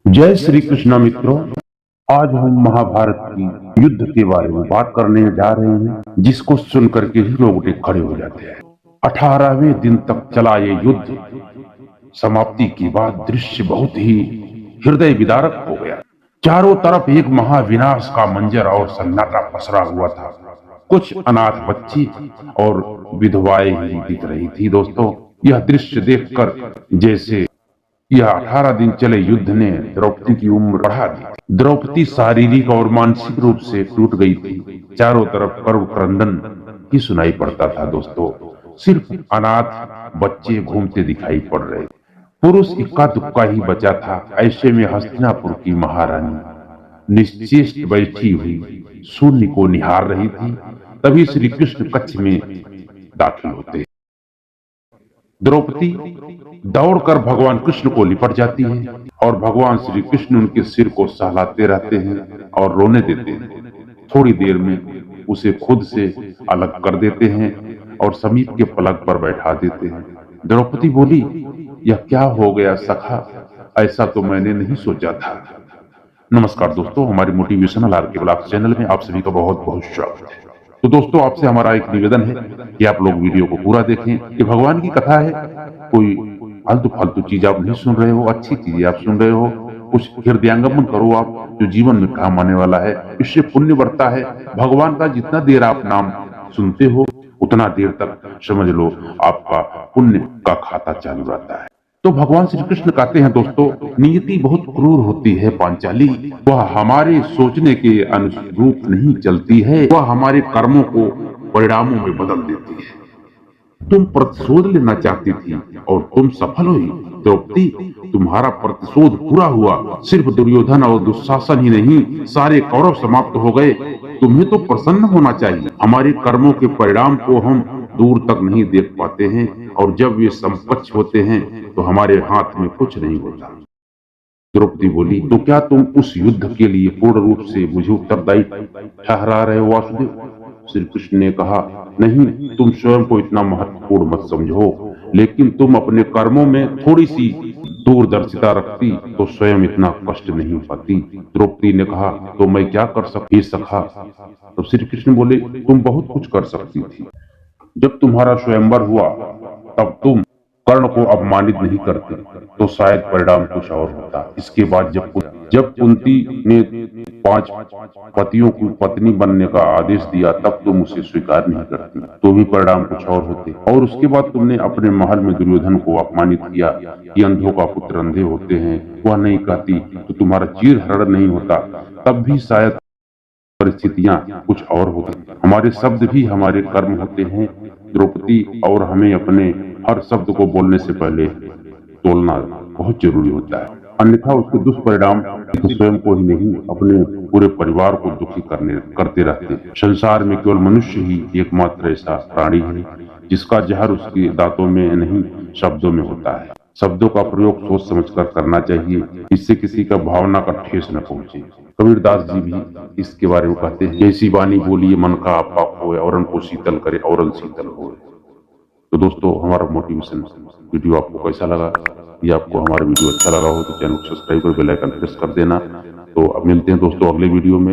जय श्री कृष्ण मित्रों। आज हम महाभारत की युद्ध के बारे में बात करने जा रहे हैं, जिसको सुनकर के ही रोंगटे खड़े हो जाते हैं। 18वें दिन तक चला ये युद्ध समाप्ति के बाद दृश्य बहुत ही हृदय विदारक हो गया। चारों तरफ एक महाविनाश का मंजर और सन्नाटा पसरा हुआ था। कुछ अनाथ बच्ची और विधवाएं ही दिख रही थी। दोस्तों, यह दृश्य देखकर जैसे यह 18 दिन चले युद्ध ने द्रौपदी की उम्र बढ़ा दी। द्रौपदी शारीरिक और मानसिक रूप से टूट गई थी। चारों तरफ करुण क्रंदन ही सुनाई पड़ता था। दोस्तों, सिर्फ अनाथ बच्चे घूमते दिखाई पड़ रहे। पुरुष इक्का दुक्का ही बचा था। ऐसे में हस्तिनापुर की महारानी निश्चेष्ट बैठी हुई शून्य को निहार रही थी। तभी श्री कृष्ण कक्ष में दाखिल होते। द्रौपदी दौड़कर भगवान कृष्ण को लिपट जाती है और भगवान श्री कृष्ण उनके सिर को सहलाते रहते हैं और रोने देते हैं। थोड़ी देर में उसे खुद से अलग कर देते हैं और समीप के पलंग पर बैठा देते हैं। द्रौपदी बोली, यह क्या हो गया सखा, ऐसा तो मैंने नहीं सोचा था। नमस्कार दोस्तों, हमारी मोटिवेशनल आरके ब्लॉग्स चैनल में आप सभी का बहुत बहुत स्वागत है। तो दोस्तों, आपसे हमारा एक निवेदन है कि आप लोग वीडियो को पूरा देखें। कि भगवान की कथा है, कोई फालतू फालतू चीज आप नहीं सुन रहे हो, अच्छी चीजें आप सुन रहे हो। कुछ हृदयंगम करो आप, जो जीवन में काम आने वाला है। इससे पुण्य बढ़ता है। भगवान का जितना देर आप नाम सुनते हो, उतना देर तक समझ लो आपका पुण्य का खाता चालू रहता है। तो भगवान श्री कृष्ण कहते हैं, दोस्तों, नियति बहुत क्रूर होती है पांचाली। वह हमारे सोचने के अनुरूप नहीं चलती है। वह हमारे कर्मों को परिणामों में बदल देती है। तुम प्रतिशोध लेना चाहती थी और तुम सफल हुई। द्रौपदी, तुम्हारा प्रतिशोध पूरा हुआ। सिर्फ दुर्योधन और दुशासन ही नहीं, सारे कौरव समाप्त हो गए। तुम्हें तो प्रसन्न होना चाहिए। हमारे कर्मों के परिणाम को हम दूर तक नहीं देख पाते हैं, और जब वे समकक्ष होते हैं तो हमारे हाथ में कुछ नहीं होता। द्रौपदी बोली, तो क्या तुम उस युद्ध के लिए पूर्ण रूप से मुझे उत्तरदायी ठहरा रहे हो वासुदेव? श्री कृष्ण ने कहा, नहीं, तुम स्वयं को इतना महत्वपूर्ण मत समझो, लेकिन तुम अपने कर्मों में थोड़ी सी दूरदर्शिता रखती तो स्वयं इतना कष्ट नहीं पाती। द्रौपदी ने कहा, तो मैं क्या कर सकती सखा? तो श्री कृष्ण बोले, तुम बहुत कुछ कर सकती थी। जब तुम्हारा स्वयंवर हुआ तब तुम कर्ण को अपमानित नहीं करते तो शायद परिणाम कुछ और होता। इसके बाद जब कुंती ने 5 पतियों की पत्नी बनने का आदेश दिया, तब तुम उसे स्वीकार नहीं करती तो भी परिणाम कुछ और होते। और उसके बाद तुमने अपने महल में दुर्योधन को अपमानित किया कि अंधों का पुत्र अंधे होते हैं। वह नहीं कहती तो तुम्हारा चीर हरण नहीं होता, तब भी शायद परिस्थितियां कुछ और होती। हमारे शब्द भी हमारे कर्म होते हैं द्रौपदी, और हमें अपने हर शब्द को बोलने से पहले तोलना बहुत जरूरी होता है, अन्यथा उसके दुष्परिणाम तो स्वयं को ही नहीं, अपने पूरे परिवार को दुखी करते रहते हैं। संसार में केवल मनुष्य ही एकमात्र ऐसा प्राणी है जिसका जहर उसके दांतों में नहीं, शब्दों में होता है। शब्दों का प्रयोग सोच समझकर करना चाहिए, इससे किसी का भावना का ठेस न पहुंचे। कबीरदास जी भी इसके बारे में कहते हैं, जैसी वाणी बोलिए मन का आपा होए, औरन को शीतल करे औरन शीतल होए। तो दोस्तों, हमारा मोटिवेशन वीडियो आपको कैसा लगा? या आपको हमारा वीडियो अच्छा लगा हो तो चैनल को सब्सक्राइब कर बेल आइकन प्रेस कर देना। तो अब मिलते हैं दोस्तों अगले वीडियो में।